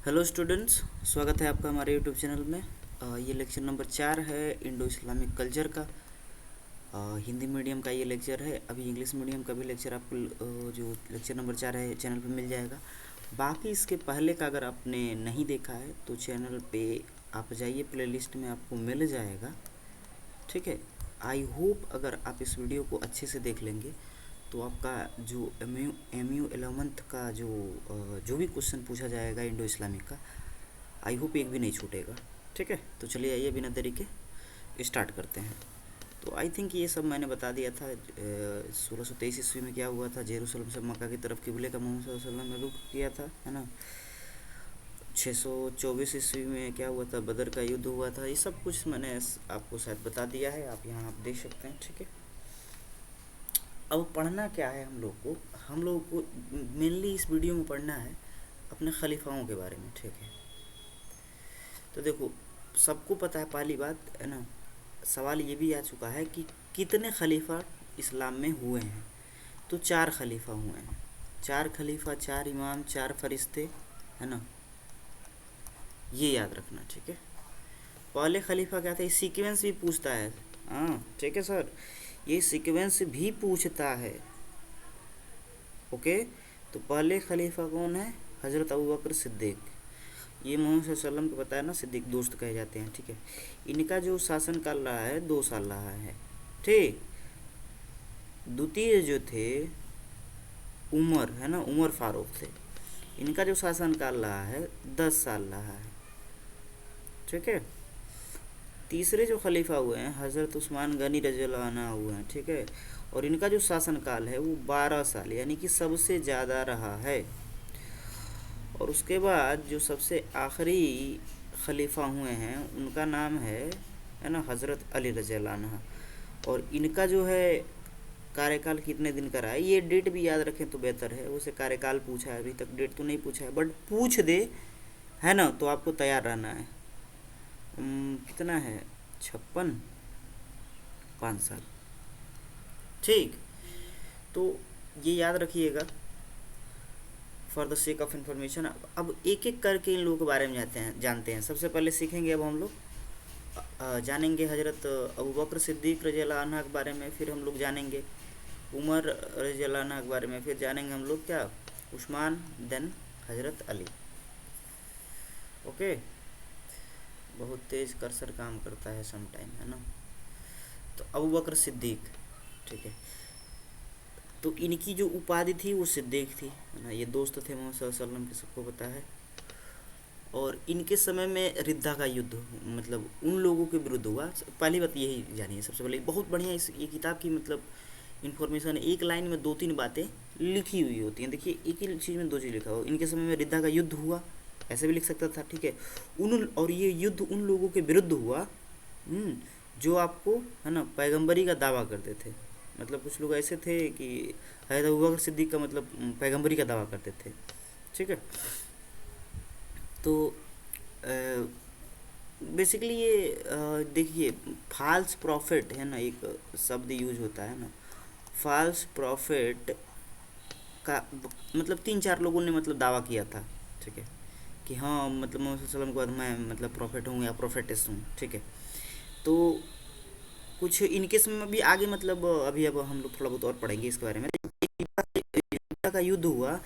Hello students, स्वागत है आपका हमारे यूट्यूब चैनल में। ये लेक्चर नंबर 4 है इंडो इस्लामिक कल्चर का। हिंदी मीडियम का ये लेक्चर है। अभी इंग्लिश मीडियम का भी लेक्चर आपको जो लेक्चर नंबर 4 है चैनल पे मिल जाएगा। बाकी इसके पहले का अगर आपने नहीं देखा है तो चैनल पे आप जाइए, प्लेलिस्ट में आपको मिल जाएगा। ठीक है। आई होप अगर आप इस वीडियो को अच्छे से देख लेंगे तो आपका जो एम यू 11th का जो भी क्वेश्चन पूछा जाएगा इंडो इस्लामिक का, आई होप एक भी नहीं छूटेगा। ठीक है, तो चलिए आइए बिना देरी के स्टार्ट करते हैं। तो आई थिंक ये सब मैंने बता दिया था। 1623 ईस्वी में क्या हुआ था, जेरूसलम से मक्का की तरफ किबले का मोहम्मद सल्लल्लाहु अलैहि वसल्लम ने रुख किया था, है ना। 624 ईस्वी में क्या हुआ था, बदर का युद्ध हुआ था। ये सब कुछ मैंने आपको शायद बता दिया है, आप यहाँ आप देख सकते हैं। ठीक है, अब पढ़ना क्या है हम लोग को मेनली इस वीडियो में पढ़ना है अपने खलीफाओं के बारे में। ठीक है, तो देखो सबको पता है, पहली बात है ना, सवाल ये भी आ चुका है कि कितने खलीफा इस्लाम में हुए हैं। तो 4 खलीफा हुए हैं। 4 खलीफा, 4 इमाम, 4 फरिश्ते, है ना, ये याद रखना। ठीक है, पहले खलीफा क्या था, ये सीक्वेंस भी पूछता है। हाँ ठीक है सर, ये सीक्वेंस भी पूछता है। ओके, तो पहले खलीफा कौन है, हज़रत अबू बकर सिद्दीक। ये मोहम्मद सल्लल्लाहु अलैहि वसल्लम को पता है ना, सिद्दीक दोस्त कहे जाते हैं। ठीक है, इनका जो शासन काल रहा है 2 साल रहा है। ठीक, द्वितीय जो थे उमर, है ना, उमर फारूक थे। इनका जो शासन काल रहा है 10 साल रहा है। ठीक है, तीसरे जो खलीफा हुए हैं हज़रत उस्मान गनी रज़ियल्लाहु अन्हु हुए हैं। ठीक है, और इनका जो शासन काल है वो 12 साल, यानी कि सबसे ज़्यादा रहा है। और उसके बाद जो सबसे आखिरी खलीफा हुए हैं उनका नाम है ना, हज़रत अली रज़ियल्लाहु अन्हु। और इनका जो है कार्यकाल कितने दिन का रहा है, ये डेट भी याद रखें तो बेहतर है। उसे कार्यकाल पूछा है, अभी तक डेट तो नहीं पूछा है, बट पूछ दे, है ना, तो आपको तैयार रहना है। कितना है, 56, 5 साल। ठीक, तो ये याद रखिएगा for the sake of information. अब एक एक करके इन लोगों के बारे में जानते हैं। सबसे पहले सीखेंगे अब हम लोग जानेंगे हज़रत अबू बकर सिद्दीक रज़ियल्लाहु अन्हु के बारे में। फिर हम लोग जानेंगे उमर रज़ियल्लाहु अन्हु के बारे में। फिर जानेंगे हम लोग क्या, उस्मान, देन हज़रत अली। ओके, बहुत तेज़ कर्सर काम करता है सम टाइम, है ना। तो अबू बकर सिद्दीक, ठीक है, तो इनकी जो उपाधि थी वो सिद्दीक थी, है ना। ये दोस्त थे मोहम्मद सल्लल्लाहु अलैहि वसल्लम के, सबको पता है। और इनके समय में रिद्दा का युद्ध, मतलब उन लोगों के विरुद्ध हुआ। पहली बात यही जानिए सबसे पहले, बहुत बढ़िया ये किताब की मतलब इन्फॉर्मेशन, एक लाइन में 2-3 बातें लिखी हुई होती हैं। देखिए, एक ही चीज़ में 2 चीज़ लिखा हो। इनके समय में रिद्दा का युद्ध हुआ, ऐसे भी लिख सकता था। ठीक है, और ये युद्ध उन लोगों के विरुद्ध हुआ जो आपको, है ना, पैगंबरी का दावा करते थे। मतलब कुछ लोग ऐसे थे कि हज़रत अबू बकर सिद्दीक का मतलब पैगंबरी का दावा करते थे। ठीक है, तो बेसिकली ये देखिए, फाल्स प्रॉफिट, है ना, एक शब्द यूज होता है ना, फाल्स प्रॉफिट का मतलब 3-4 लोगों ने मतलब दावा किया था। ठीक है, कि हाँ मतलब मोहम्मद सल्लल्लाहु अलैहि वसल्लम के बाद मैं मतलब प्रॉफिट हूँ या प्रोफेटिस हूँ। ठीक है, तो कुछ इनके समय में भी आगे मतलब अभी अब हम लोग थोड़ा बहुत और पढ़ेंगे इसके बारे में। का युद्ध हुआ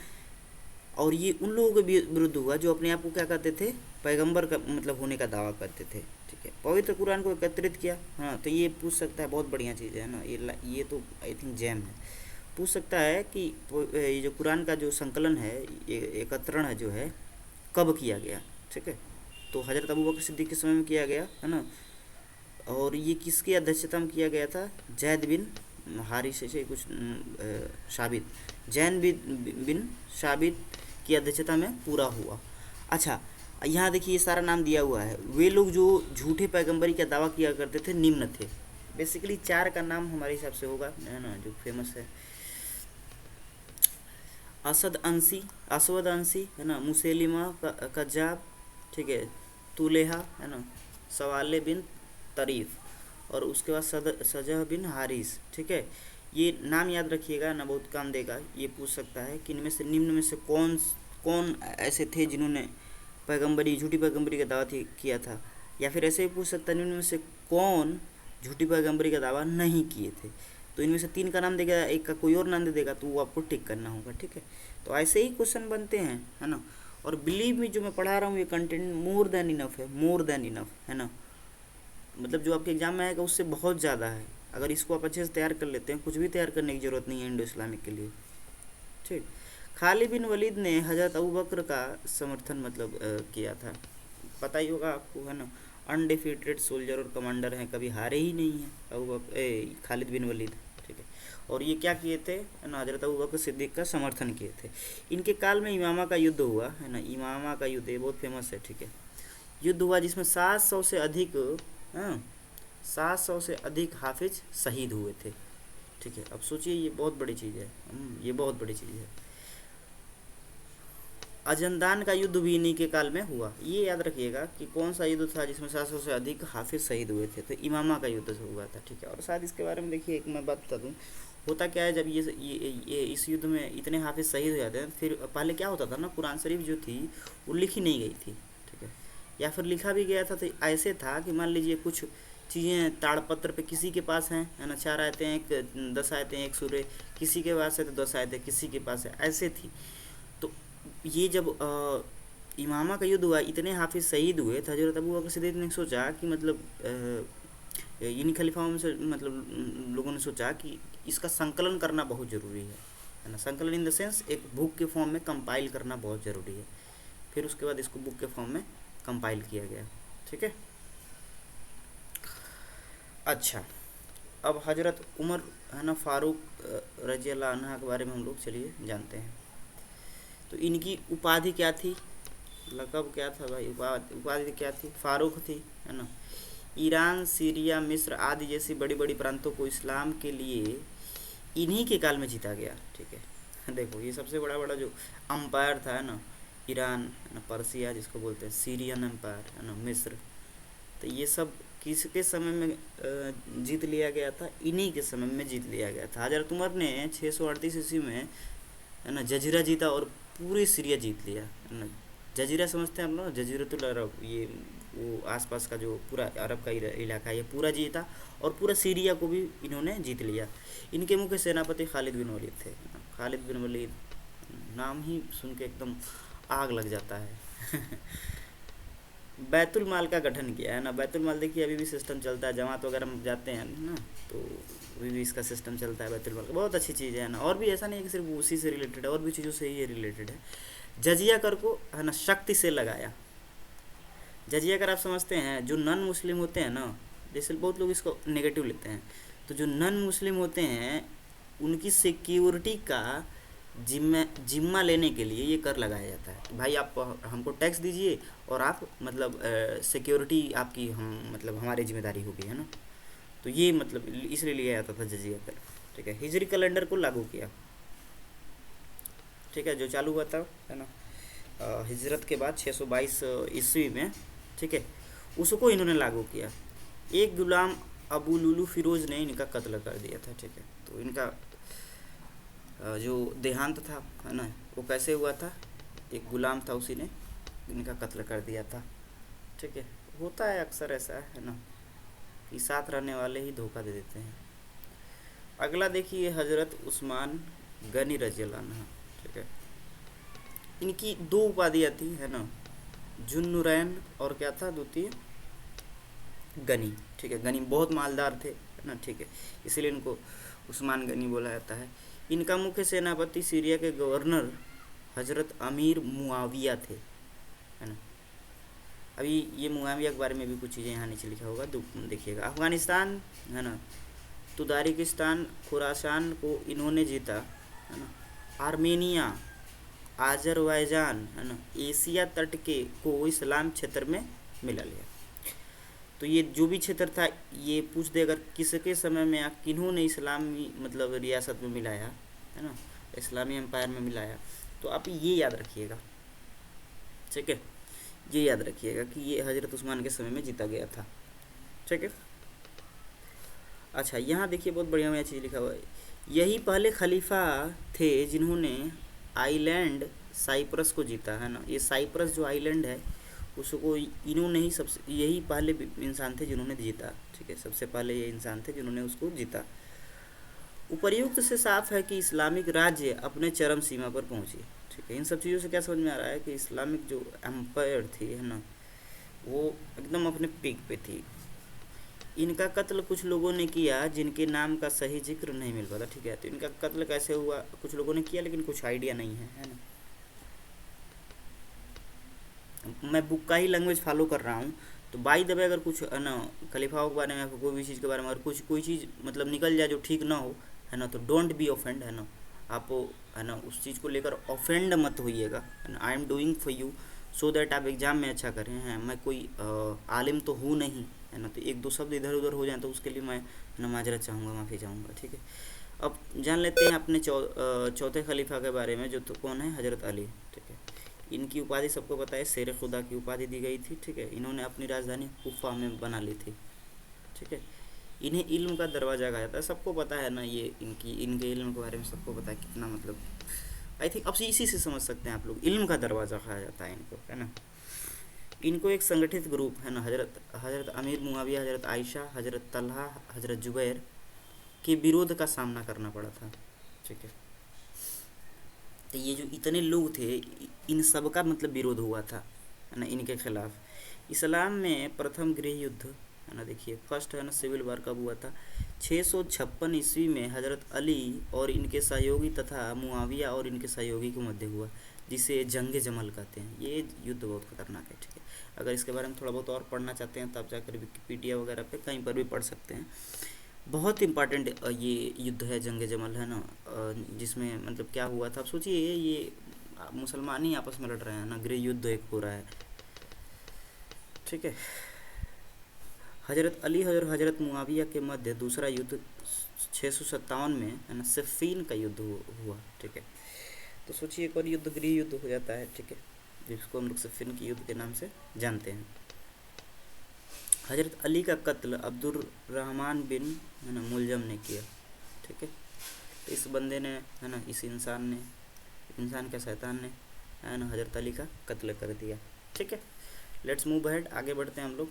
और ये उन लोगों के विरुद्ध हुआ जो अपने आप को क्या कहते थे, पैगंबर का मतलब होने का दावा करते थे। ठीक है, पवित्र कुरान को एकत्रित किया। हाँ, तो ये पूछ सकता है, बहुत बढ़िया चीज़ है ना, ये तो आई थिंक जैम है। पूछ सकता है कि ये जो कुरान का जो संकलन है, ये एकत्रण है जो है, कब किया गया। ठीक है, तो हज़रत अबू बकर सिद्दीक के समय में किया गया, है ना। और ये किसकी अध्यक्षता में किया गया था, जैद बिन हारिस से कुछ साबित, जैन बिन साबित की अध्यक्षता में पूरा हुआ। अच्छा, यहाँ देखिए ये सारा नाम दिया हुआ है। वे लोग जो झूठे पैगंबरी का दावा किया करते थे निम्न थे। बेसिकली 4 का नाम हमारे हिसाब से होगा, है ना, जो फेमस है। असवद अंसी, है ना, मुसैलिमा कज्जाब, ठीक है, तुलेहा, है ना, सवाले बिन तरीफ, और उसके बाद सजह बिन हारिस। ठीक है, ये नाम याद रखिएगा ना, बहुत काम देगा। ये पूछ सकता है कि इनमें से निम्न में से कौन कौन ऐसे थे जिन्होंने पैगंबरी झूठी पैगंबरी का दावा किया था? या फिर ऐसे ही पूछ सकता है, इनमें से कौन झूठी पैगंबरी का दावा नहीं किए थे? तो इनमें से 3 का नाम देगा, एक का कोई और नाम दे देगा, तो वो आपको टिक करना होगा, ठीक है। तो ऐसे ही क्वेश्चन बनते हैं, है ना। और बिलीव मी, जो मैं पढ़ा रहा हूँ ये कंटेंट मोर देन इनफ है, मोर देन इनफ, है ना। मतलब जो आपके एग्जाम में आएगा उससे बहुत ज़्यादा है। अगर इसको आप अच्छे से तैयार कर लेते हैं, कुछ भी तैयार करने की ज़रूरत नहीं है इंडो इस्लामिक के लिए, ठीक। खालिद बिन वलीद ने हज़रत अबू बकर का समर्थन मतलब किया था, पता ही होगा आपको, है ना। अनडिफीटेड सोल्जर और कमांडर हैं, कभी हारे ही नहीं हैं अबू बकर खालिद बिन वलीद, ठीक है। और ये क्या किए थे, है ना, हज़रत अबू बकर सिद्दीक का समर्थन किए थे। इनके काल में इमामा का युद्ध हुआ, है ना। इमामा का युद्ध ये बहुत फेमस है, ठीक है। युद्ध हुआ जिसमें 700 से अधिक, हाँ, 700 से अधिक हाफिज शहीद हुए थे, ठीक है। अब सोचिए, ये बहुत बड़ी चीज़ है, ये बहुत बड़ी चीज़ है। अजंदान का युद्ध भी इन्हीं के काल में हुआ। ये याद रखिएगा कि कौन सा युद्ध था जिसमें 700 से अधिक हाफिज शहीद हुए थे, तो इमामा का युद्ध हुआ था, ठीक है। और शायद इसके बारे में देखिए, एक मैं बात बता दूँ, होता क्या है, जब ये इस युद्ध में इतने हाफिज शहीद हो जाते हैं, फिर पहले क्या होता था ना, कुरान शरीफ जो थी वो लिखी नहीं गई थी, ठीक है। या फिर लिखा भी गया था तो ऐसे था कि मान लीजिए कुछ चीज़ें ताड़पत्र पे किसी के पास हैं, है ना, 4 आयतें, एक 10 आयतें, एक सूरे, किसी के पास है तो 10 आयतें किसी के पास है, ऐसे थी। तो ये जब इमामा का युद्ध हुआ, इतने हाफिज शहीद हुए थे, हजरत अबू बकर सिद्दीक ने सोचा कि मतलब इन्हीं खलीफाओं में से मतलब लोगों ने सोचा कि इसका संकलन करना बहुत ज़रूरी है ना। संकलन इन द सेंस एक बुक के फॉर्म में कंपाइल करना बहुत ज़रूरी है। फिर उसके बाद इसको बुक के फॉर्म में कंपाइल किया गया, ठीक है। अच्छा, अब हजरत उमर, है ना, फ़ारूक रजी अल्लाह अन्हा के बारे में हम लोग चलिए जानते हैं। तो इनकी उपाधि क्या थी, लक़ब क्या था भाई, उपाधि क्या थी? फ़ारूक थी, है ना। ईरान, सीरिया, मिस्र आदि जैसी बड़ी बड़ी प्रांतों को इस्लाम के लिए इन्हीं के काल में जीता गया, ठीक है। देखो, ये सबसे बड़ा बड़ा जो अम्पायर था, है ना, ईरान, है ना, पर्सिया जिसको बोलते हैं, सीरियन एम्पायर, है ना, मिस्र, तो ये सब किसके समय में जीत लिया गया था? इन्हीं के समय में जीत लिया गया था। हज़रत उमर ने 638 ईस्वी में, है ना, जजीरा जीता और पूरी सीरिया जीत लिया, है ना। जजीरा समझते हैं आप लोग, जजीरतुल अरब, ये वो आसपास का जो पूरा अरब का इलाका है, ये पूरा जीता और पूरा सीरिया को भी इन्होंने जीत लिया। इनके मुख्य सेनापति खालिद बिन वलीद थे। खालिद बिन वलीद, नाम ही सुन के एकदम आग लग जाता है। बैतुल माल का गठन किया, है ना। बैतुल माल देखिए अभी भी सिस्टम चलता है, जमात वगैरह में जाते हैं ना, तो अभी भी इसका सिस्टम चलता है बैतुल माल का, बहुत अच्छी चीज़ है ना। और भी ऐसा नहीं है कि सिर्फ उसी से रिलेटेड है, और भी चीज़ों से ये रिलेटेड है। जजिया कर को, है ना, शक्ति से लगाया। जजिया कर आप समझते हैं, जो नॉन मुस्लिम होते हैं ना, जैसे बहुत लोग इसको नेगेटिव लेते हैं, तो जो नॉन मुस्लिम होते हैं उनकी सिक्योरिटी का जिम्मा लेने के लिए ये कर लगाया जाता है कि भाई आप हमको टैक्स दीजिए और आप मतलब सिक्योरिटी आपकी हम मतलब हमारी जिम्मेदारी होगी, है ना। तो ये मतलब इसलिए लिया जाता था जजिया कर, ठीक है। हिजरी कैलेंडर को लागू किया, ठीक है, जो चालू हुआ था, है ना, हिजरत के बाद 622 ईस्वी में, ठीक है, उसको इन्होंने लागू किया। एक गुलाम अबू लुलू फिरोज ने इनका कत्ल कर दिया था, ठीक है। तो इनका जो देहांत था, है ना, वो कैसे हुआ था? एक गुलाम था, उसी ने इनका कत्ल कर दिया था, ठीक है। होता है अक्सर ऐसा, है ना, कि साथ रहने वाले ही धोखा दे देते हैं। अगला देखिए, हजरत उस्मान गनी रज़ी अल्लाह अन्हु, ठीक है। इनकी 2 उपाधियाँ थी, है ना, जुन्नुरैन और क्या था द्वितीय? गनी, ठीक है। गनी बहुत मालदार थे, है ना, ठीक है, इसीलिए इनको उस्मान गनी बोला जाता है। इनका मुख्य सेनापति सीरिया के गवर्नर हजरत अमीर मुआविया थे, है ना। अभी ये मुआविया के बारे में भी कुछ चीज़ें यहाँ नीचे लिखा होगा, देखिएगा। अफ़गानिस्तान, है ना, तुदारिकिस्तान, खुरासान को इन्होंने जीता, है ना। आर्मेनिया, आज़रबाईजान, है ना, एशिया तट के को इस्लाम क्षेत्र में मिला लिया। तो ये जो भी क्षेत्र था, ये पूछ दे अगर किसके समय में या किन्होंने इस्लामी मतलब रियासत में मिलाया, है ना, इस्लामी एम्पायर में मिलाया, तो आप ये याद रखिएगा, ठीक है। ये याद रखिएगा कि ये हज़रत उस्मान के समय में जीता गया था, ठीक है। अच्छा, यहाँ देखिए बहुत बढ़िया बढ़िया चीज़ लिखा हुआ है। यही पहले खलीफा थे जिन्होंने आइलैंड साइप्रस को जीता है ना। ये साइप्रस जो आइलैंड है उसको इन्होंने ही सबसे, यही पहले इंसान थे जिन्होंने जीता, ठीक है, सबसे पहले ये इंसान थे जिन्होंने उसको जीता। उपर्युक्त से साफ है कि इस्लामिक राज्य अपने चरम सीमा पर पहुंची, ठीक है। इन सब चीज़ों से क्या समझ में आ रहा है कि इस्लामिक जो एम्पायर थी है ना, वो एकदम अपने पीक पे थी। इनका कत्ल कुछ लोगों ने किया जिनके नाम का सही जिक्र नहीं मिल पाता, ठीक है। तो इनका कत्ल कैसे हुआ कुछ लोगों ने किया, लेकिन कुछ आइडिया नहीं है ना। मैं बुक का ही लैंग्वेज फॉलो कर रहा हूँ, तो बाई द वे अगर कुछ है ना खलीफाओं के बारे में, कोई भी चीज़ के बारे में अगर कुछ कोई चीज़ मतलब निकल जाए जो ठीक ना हो है ना, तो डोंट बी ऑफेंड है ना। आप है ना उस चीज़ को लेकर ऑफेंड मत होइएगा, है ना। I am doing for you so that आप एग्ज़ाम में अच्छा करें हैं। मैं कोई आलिम तो हूँ नहीं, है ना। तो एक दो शब्द इधर उधर हो जाए तो उसके लिए मैं ना माजरत चाहूँगा, माफ़ी चाहूँगा, ठीक है। अब जान लेते हैं अपने चौथे खलीफा के बारे में, जो तो कौन है, हज़रत अली, ठीक है। इनकी उपाधि सबको पता है, शेर खुदा की उपाधि दी गई थी, ठीक है। इन्होंने अपनी राजधानी कुफा में बना ली थी, ठीक है। इन्हें इल्म का दरवाज़ा कहा जाता है, सबको पता है ना। ये इनके इल्म के बारे में सबको पता है, कितना मतलब आई थिंक अब इसी से समझ सकते हैं आप लोग, इल्म का दरवाज़ा कहा जाता है इनको, है ना। इनको एक संगठित ग्रुप है ना, हज़रत हज़रत अमीर मुआविया, हज़रत आयशा, हज़रत तलहा, हज़रत जुबैर के विरोध का सामना करना पड़ा था, ठीक है। तो ये जो इतने लोग थे, इन सब का मतलब विरोध हुआ था, है ना, इनके खिलाफ। इस्लाम में प्रथम गृह युद्ध है ना, देखिए फर्स्ट है ना सिविल वार कब हुआ था, 656 ईस्वी में हज़रत अली और इनके सहयोगी तथा मुआविया और इनके सहयोगी के मध्य हुआ, जिसे जंग जमल कहते हैं। ये युद्ध बहुत खतरनाक है, ठीक है। अगर इसके बारे में थोड़ा बहुत और पढ़ना चाहते हैं तो आप जाकर विकिपीडिया वगैरह पे कहीं पर भी पढ़ सकते हैं। बहुत इम्पॉर्टेंट ये युद्ध है जंग जमल, है ना। जिसमें मतलब क्या हुआ था, आप सोचिए, ये मुसलमान ही आपस में लड़ रहे हैं ना, गृह युद्ध एक हो रहा है, ठीक है। हज़रत अली और हज़रत मुआविया के मध्य दूसरा युद्ध 657 में है ना, सिफ़ीन का युद्ध हुआ, ठीक है। तो सोचिए एक और युद्ध गृह युद्ध हो जाता है, ठीक है, जिसको हम लोग सिफ़ीन के युद्ध के नाम से जानते हैं। हज़रत अली का कत्ल अब्दुल रहमान बिन है ना मुलजम ने किया, ठीक है। तो इस बंदे ने है ना, इस इंसान के शैतान ने है ना हज़रत अली का कत्ल कर दिया, ठीक है। लेट्स मूव अहेड, आगे बढ़ते हैं हम लोग।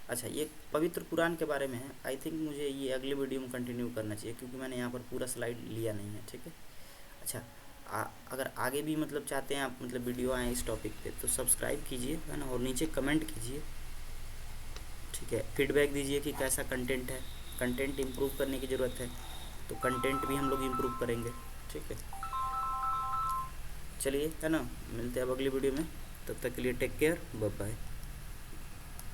अच्छा, ये पवित्र कुरान के बारे में है। आई थिंक मुझे ये अगले वीडियो में कंटिन्यू करना चाहिए, क्योंकि मैंने यहाँ पर पूरा स्लाइड लिया नहीं है, ठीक है। अच्छा, अगर आगे भी मतलब चाहते हैं आप मतलब वीडियो आए इस टॉपिक पे, तो सब्सक्राइब कीजिए, है ना, और नीचे कमेंट कीजिए, ठीक है। फीडबैक दीजिए कि कैसा कंटेंट है, कंटेंट इम्प्रूव करने की ज़रूरत है, तो कंटेंट भी हम लोग इम्प्रूव करेंगे, ठीक है। चलिए, है ना, मिलते हैं अब अगली वीडियो में, तब तक के लिए टेक केयर, बाय बाय।